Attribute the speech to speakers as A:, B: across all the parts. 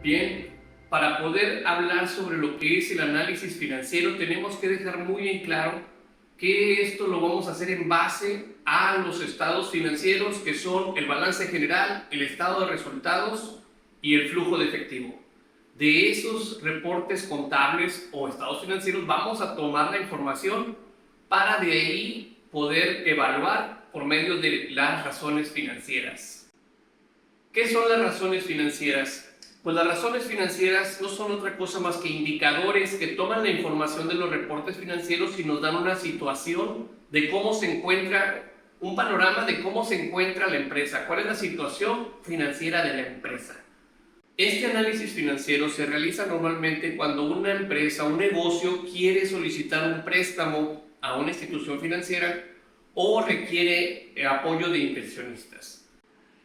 A: Bien, para poder hablar sobre lo que es el análisis financiero, tenemos que dejar muy en claro que esto lo vamos a hacer en base a los estados financieros, que son el balance general, el estado de resultados y el flujo de efectivo. De esos reportes contables o estados financieros vamos a tomar la información para de ahí poder evaluar por medio de las razones financieras. ¿Qué son las razones financieras? Pues las razones financieras no son otra cosa más que indicadores que toman la información de los reportes financieros y nos dan una situación de cómo se encuentra, un panorama de cómo se encuentra la empresa, cuál es la situación financiera de la empresa. Este análisis financiero se realiza normalmente cuando una empresa, un negocio quiere solicitar un préstamo a una institución financiera o requiere apoyo de inversionistas.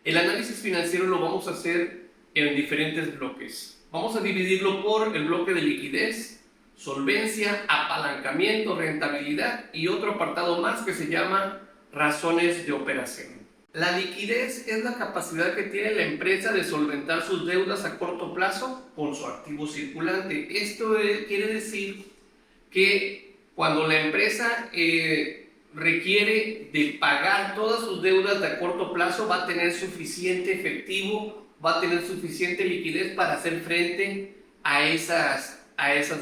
A: El análisis financiero lo vamos a hacer en diferentes bloques. Vamos a dividirlo por el bloque de liquidez, solvencia, apalancamiento, rentabilidad y otro apartado más que se llama razones de operación. La liquidez es la capacidad que tiene la empresa de solventar sus deudas a corto plazo con su activo circulante. Esto quiere decir que cuando la empresa requiere de pagar todas sus deudas de a corto plazo, va a tener suficiente efectivo, va a tener suficiente liquidez para hacer frente a esas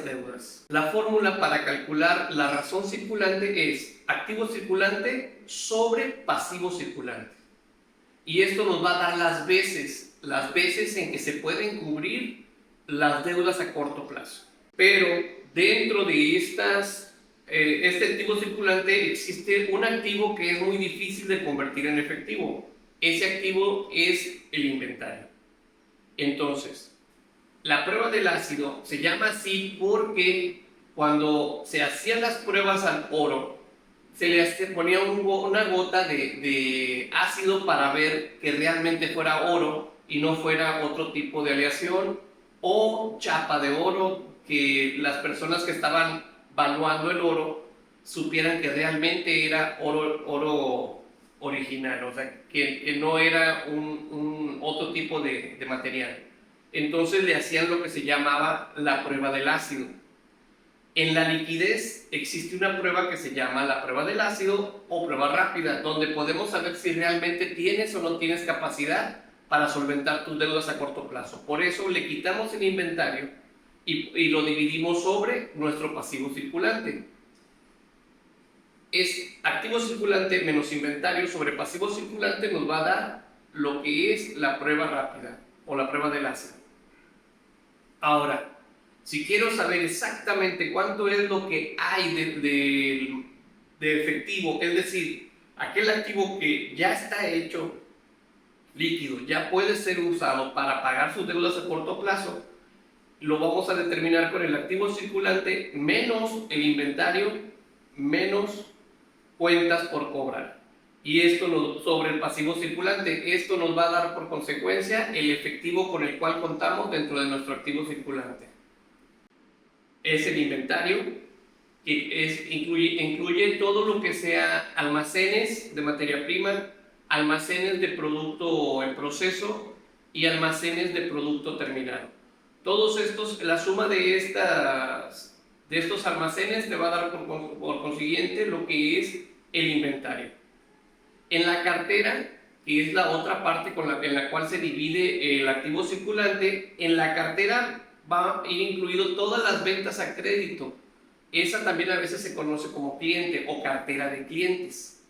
A: deudas. La fórmula para calcular la razón circulante es activo circulante sobre pasivo circulante. Y esto nos va a dar las veces en que se pueden cubrir las deudas a corto plazo. Pero dentro de este activo circulante existe un activo que es muy difícil de convertir en efectivo. Ese activo es el inventario. Entonces, la prueba del ácido se llama así porque cuando se hacían las pruebas al oro, se le ponía una gota de ácido para ver que realmente fuera oro y no fuera otro tipo de aleación o chapa de oro, que las personas que estaban valuando el oro supieran que realmente era oro original, o sea, que no era un otro tipo de material. Entonces le hacían lo que se llamaba la prueba del ácido. En la liquidez existe una prueba que se llama la prueba del ácido o prueba rápida, donde podemos saber si realmente tienes o no tienes capacidad para solventar tus deudas a corto plazo. Por eso le quitamos el inventario y lo dividimos sobre nuestro pasivo circulante. Es activo circulante menos inventario sobre pasivo circulante nos va a dar lo que es la prueba rápida o la prueba del ácido. Ahora, si quiero saber exactamente cuánto es lo que hay de efectivo, es decir, aquel activo que ya está hecho líquido, ya puede ser usado para pagar sus deudas a corto plazo, lo vamos a determinar con el activo circulante menos el inventario, menos cuentas por cobrar. Y esto sobre el pasivo circulante, esto nos va a dar por consecuencia el efectivo con el cual contamos dentro de nuestro activo circulante. Es el inventario, que incluye todo lo que sea almacenes de materia prima, almacenes de producto en proceso y almacenes de producto terminado. Todos estos, la suma de estos almacenes te va a dar por consiguiente lo que es el inventario. En la cartera, que es la otra parte en la cual se divide el activo circulante, en la cartera va a ir incluido todas las ventas a crédito. Esa también a veces se conoce como cliente o cartera de clientes.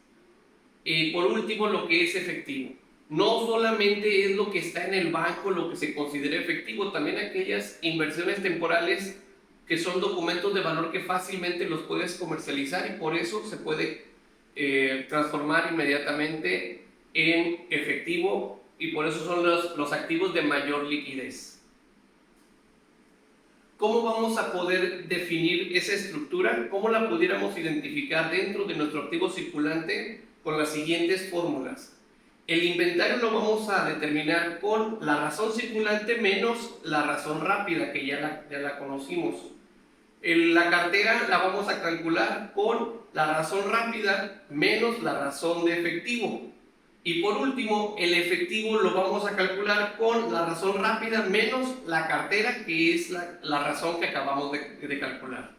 A: Por último, lo que es efectivo. No solamente es lo que está en el banco lo que se considera efectivo, también aquellas inversiones temporales que son documentos de valor que fácilmente los puedes comercializar y por eso se puede transformar inmediatamente en efectivo y por eso son los activos de mayor liquidez. ¿Cómo vamos a poder definir esa estructura? ¿Cómo la pudiéramos identificar dentro de nuestro activo circulante? Con las siguientes fórmulas. El inventario lo vamos a determinar con la razón circulante menos la razón rápida, que ya la conocimos. La cartera la vamos a calcular con la razón rápida menos la razón de efectivo. Y por último, el efectivo lo vamos a calcular con la razón rápida menos la cartera, que es la razón que acabamos de calcular.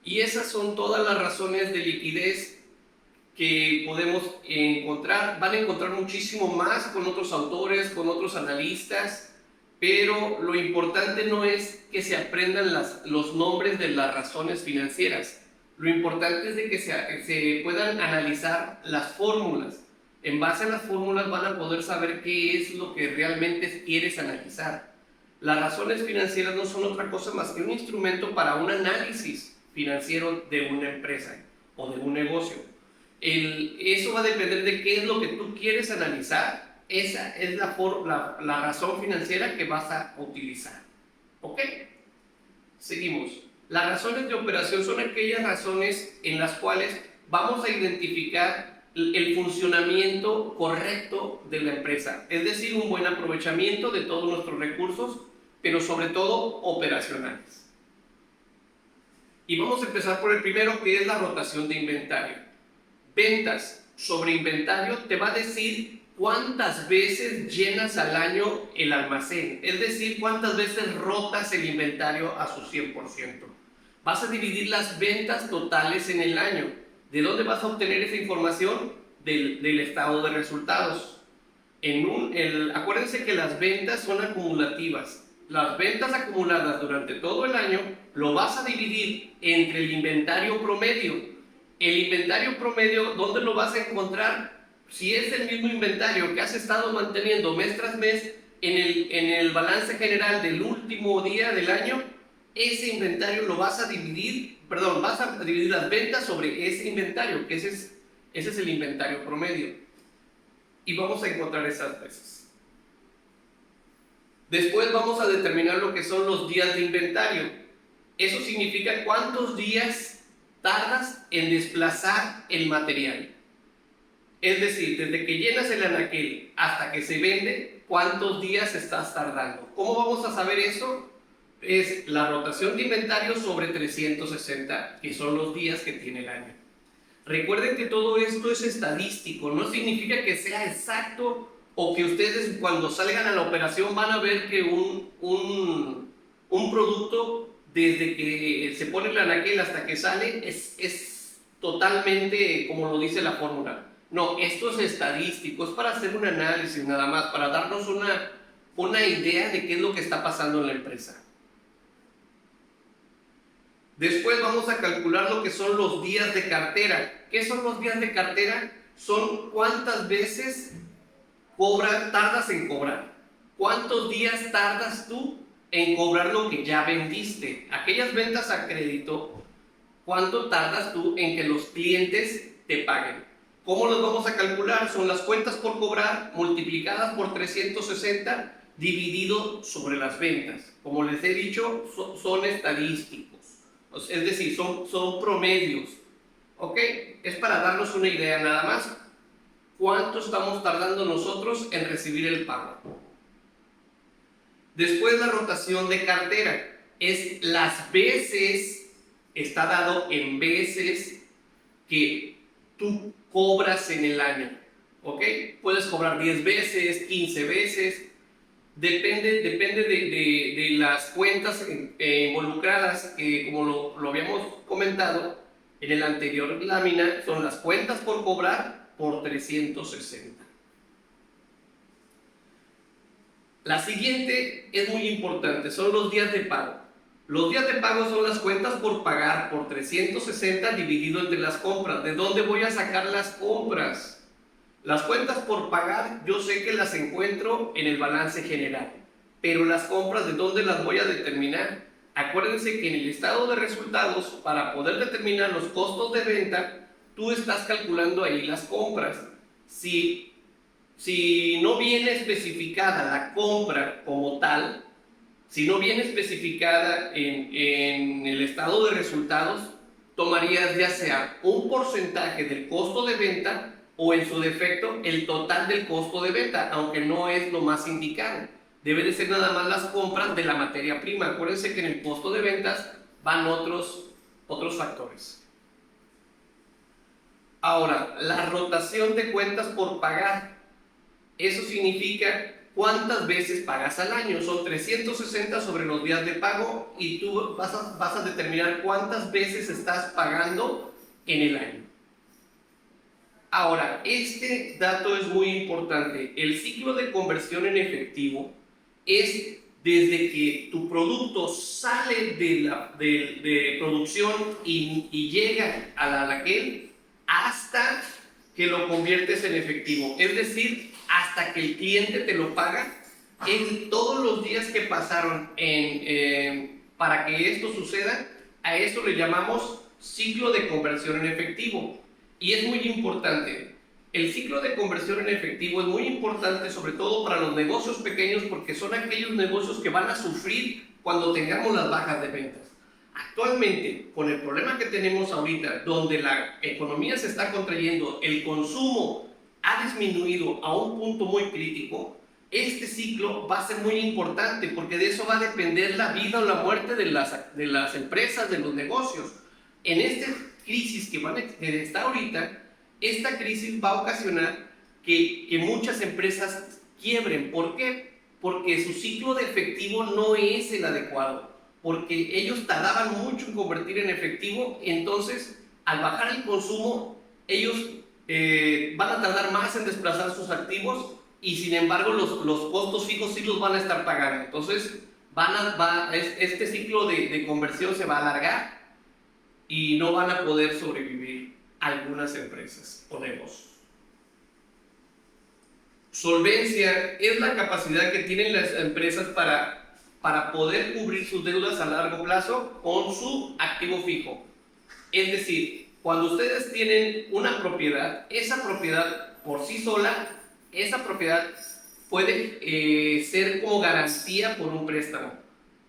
A: Y esas son todas las razones de liquidez que podemos encontrar. Van a encontrar muchísimo más con otros autores, con otros analistas, pero lo importante no es que se aprendan los nombres de las razones financieras. Lo importante es de que se puedan analizar las fórmulas. En base a las fórmulas van a poder saber qué es lo que realmente quieres analizar. Las razones financieras no son otra cosa más que un instrumento para un análisis financiero de una empresa o de un negocio. Eso va a depender de qué es lo que tú quieres analizar. Esa es la razón financiera que vas a utilizar. ¿Ok? Seguimos. Las razones de operación son aquellas razones en las cuales vamos a identificar el funcionamiento correcto de la empresa, es decir, un buen aprovechamiento de todos nuestros recursos, pero sobre todo operacionales. Y vamos a empezar por el primero, que es la rotación de inventario. Ventas sobre inventario te va a decir cuántas veces llenas al año el almacén, es decir, cuántas veces rotas el inventario a su 100%. Vas a dividir las ventas totales en el año. ¿De dónde vas a obtener esa información? Del estado de resultados. Acuérdense que las ventas son acumulativas. Las ventas acumuladas durante todo el año lo vas a dividir entre el inventario promedio. El inventario promedio, ¿dónde lo vas a encontrar? Si es el mismo inventario que has estado manteniendo mes tras mes en el balance general del último día del año, ese inventario lo vas a dividir, vas a dividir las ventas sobre ese inventario, que ese es el inventario promedio. Y vamos a encontrar esas veces. Después vamos a determinar lo que son los días de inventario. Eso significa cuántos días tardas en desplazar el material. Es decir, desde que llenas el anaquel hasta que se vende, ¿cuántos días estás tardando? ¿Cómo vamos a saber eso? Es la rotación de inventario sobre 360, que son los días que tiene el año. Recuerden que todo esto es estadístico, no significa que sea exacto o que ustedes cuando salgan a la operación van a ver que un producto desde que se pone el anaquel hasta que sale es totalmente como lo dice la fórmula. No, esto es estadístico, es para hacer un análisis nada más, para darnos una idea de qué es lo que está pasando en la empresa. Después vamos a calcular lo que son los días de cartera. ¿Qué son los días de cartera? Son cuántas veces tardas en cobrar. ¿Cuántos días tardas tú en cobrar lo que ya vendiste? Aquellas ventas a crédito, ¿cuánto tardas tú en que los clientes te paguen? ¿Cómo los vamos a calcular? Son las cuentas por cobrar multiplicadas por 360 dividido sobre las ventas. Como les he dicho, son estadísticos. Es decir, son promedios. ¿Ok? Es para darnos una idea nada más. ¿Cuánto estamos tardando nosotros en recibir el pago? Después la rotación de cartera. Es las veces, está dado en veces que tú cobras en el año. ¿Ok? Puedes cobrar 10 veces, 15 veces. Depende de las cuentas involucradas, que como lo habíamos comentado en el anterior lámina, son las cuentas por cobrar por 360. La siguiente es muy importante, son los días de pago. Los días de pago son las cuentas por pagar por 360 dividido entre las compras. ¿De dónde voy a sacar las compras? Las cuentas por pagar yo sé que las encuentro en el balance general, pero las compras, ¿de dónde las voy a determinar? Acuérdense que en el estado de resultados, para poder determinar los costos de venta, tú estás calculando ahí las compras. Si no viene especificada la compra como tal, si no viene especificada en el estado de resultados, tomarías ya sea un porcentaje del costo de venta o en su defecto el total del costo de venta, aunque no es lo más indicado. Debe de ser nada más las compras de la materia prima. Acuérdense que en el costo de ventas van otros factores. Ahora, la rotación de cuentas por pagar, eso significa cuántas veces pagas al año. Son 360 sobre los días de pago y tú vas a determinar cuántas veces estás pagando en el año. Ahora, este dato es muy importante. El ciclo de conversión en efectivo es desde que tu producto sale de producción y llega a la anaquel hasta que lo conviertes en efectivo. Es decir, hasta que el cliente te lo paga. En todos los días que pasaron para que esto suceda, a esto le llamamos ciclo de conversión en efectivo. Y es muy importante. El ciclo de conversión en efectivo es muy importante, sobre todo para los negocios pequeños, porque son aquellos negocios que van a sufrir cuando tengamos las bajas de ventas. Actualmente, con el problema que tenemos ahorita, donde la economía se está contrayendo, el consumo ha disminuido a un punto muy crítico, este ciclo va a ser muy importante, porque de eso va a depender la vida o la muerte de las empresas, de los negocios. En esta crisis que está ahorita, esta crisis va a ocasionar que muchas empresas quiebren. ¿Por qué? Porque su ciclo de efectivo no es el adecuado, porque ellos tardaban mucho en convertir en efectivo. Entonces, al bajar el consumo, ellos van a tardar más en desplazar sus activos y sin embargo los costos fijos sí los van a estar pagando. Entonces, este ciclo de conversión se va a alargar y no van a poder sobrevivir algunas empresas o negocios. Solvencia es la capacidad que tienen las empresas para poder cubrir sus deudas a largo plazo con su activo fijo. Es decir, cuando ustedes tienen una propiedad, esa propiedad por sí sola, esa propiedad puede ser como garantía por un préstamo.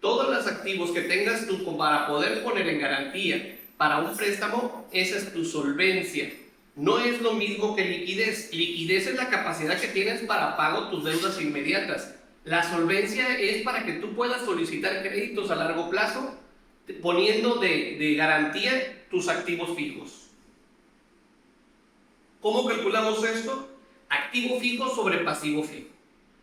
A: Todos los activos que tengas tú para poder poner en garantía para un préstamo, esa es tu solvencia. No es lo mismo que liquidez. Liquidez es la capacidad que tienes para pago tus deudas inmediatas. La solvencia es para que tú puedas solicitar créditos a largo plazo poniendo de garantía tus activos fijos. ¿Cómo calculamos esto? Activo fijo sobre pasivo fijo.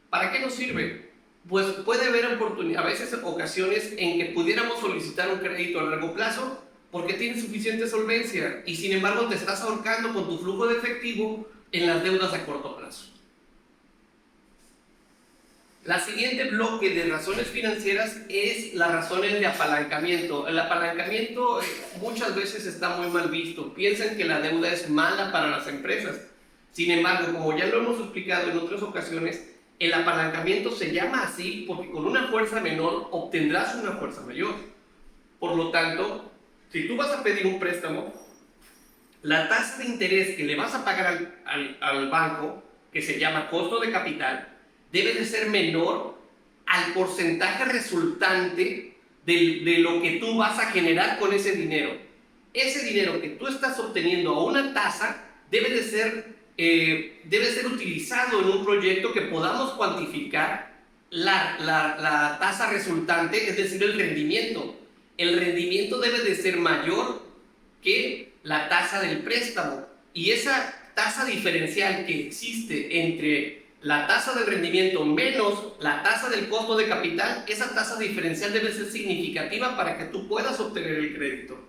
A: ¿Para qué nos sirve? Pues puede haber a veces ocasiones en que pudiéramos solicitar un crédito a largo plazo porque tienes suficiente solvencia y sin embargo te estás ahorcando con tu flujo de efectivo en las deudas a corto plazo. La siguiente bloque de razones financieras es las razones de apalancamiento. El apalancamiento muchas veces está muy mal visto. Piensan que la deuda es mala para las empresas. Sin embargo, como ya lo hemos explicado en otras ocasiones, el apalancamiento se llama así porque con una fuerza menor obtendrás una fuerza mayor. Por lo tanto, si tú vas a pedir un préstamo, la tasa de interés que le vas a pagar al banco, que se llama costo de capital, debe de ser menor al porcentaje resultante de lo que tú vas a generar con ese dinero. Ese dinero que tú estás obteniendo a una tasa debe ser utilizado en un proyecto que podamos cuantificar la tasa resultante, es decir, el rendimiento. El rendimiento debe de ser mayor que la tasa del préstamo. Y esa tasa diferencial que existe entre la tasa del rendimiento menos la tasa del costo de capital, esa tasa diferencial debe ser significativa para que tú puedas obtener el crédito,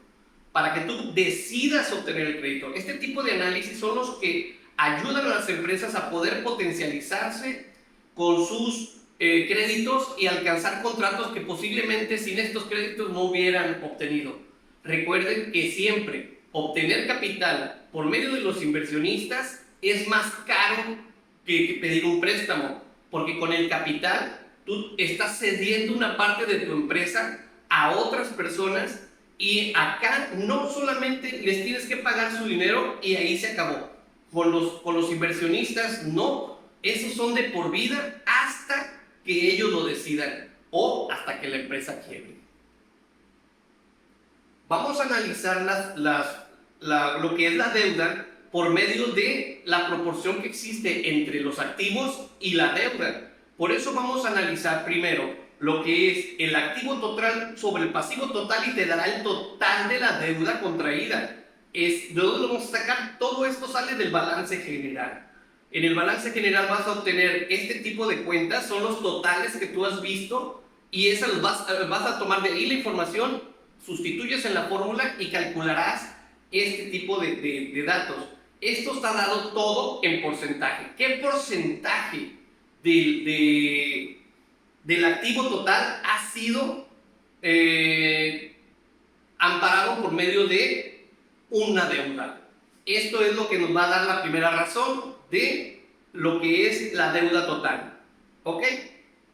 A: para que tú decidas obtener el crédito. Este tipo de análisis son los que ayudan a las empresas a poder potencializarse con sus créditos y alcanzar contratos que posiblemente sin estos créditos no hubieran obtenido. Recuerden que siempre obtener capital por medio de los inversionistas es más caro que pedir un préstamo, porque con el capital tú estás cediendo una parte de tu empresa a otras personas y acá no solamente les tienes que pagar su dinero y ahí se acabó. Con los inversionistas no, esos son de por vida hasta que ellos lo decidan o hasta que la empresa quiebre. Vamos a analizar lo que es la deuda por medio de la proporción que existe entre los activos y la deuda. Por eso vamos a analizar primero lo que es el activo total sobre el pasivo total y te dará el total de la deuda contraída. ¿de dónde lo vamos a sacar? Todo esto sale del balance general. En el balance general vas a obtener este tipo de cuentas, son los totales que tú has visto, y esas los vas a tomar de ahí la información, sustituyes en la fórmula y calcularás este tipo de datos. Esto está dado todo en porcentaje. ¿Qué porcentaje del activo total ha sido amparado por medio de una deuda? Esto es lo que nos va a dar la primera razón de lo que es la deuda total. ¿Ok?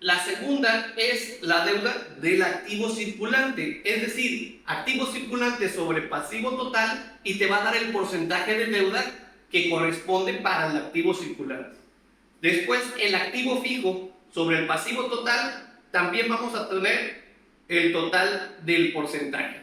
A: La segunda es la deuda del activo circulante, es decir, activo circulante sobre pasivo total, y te va a dar el porcentaje de deuda que corresponde para el activo circulante. Después, el activo fijo sobre el pasivo total, también vamos a tener el total del porcentaje.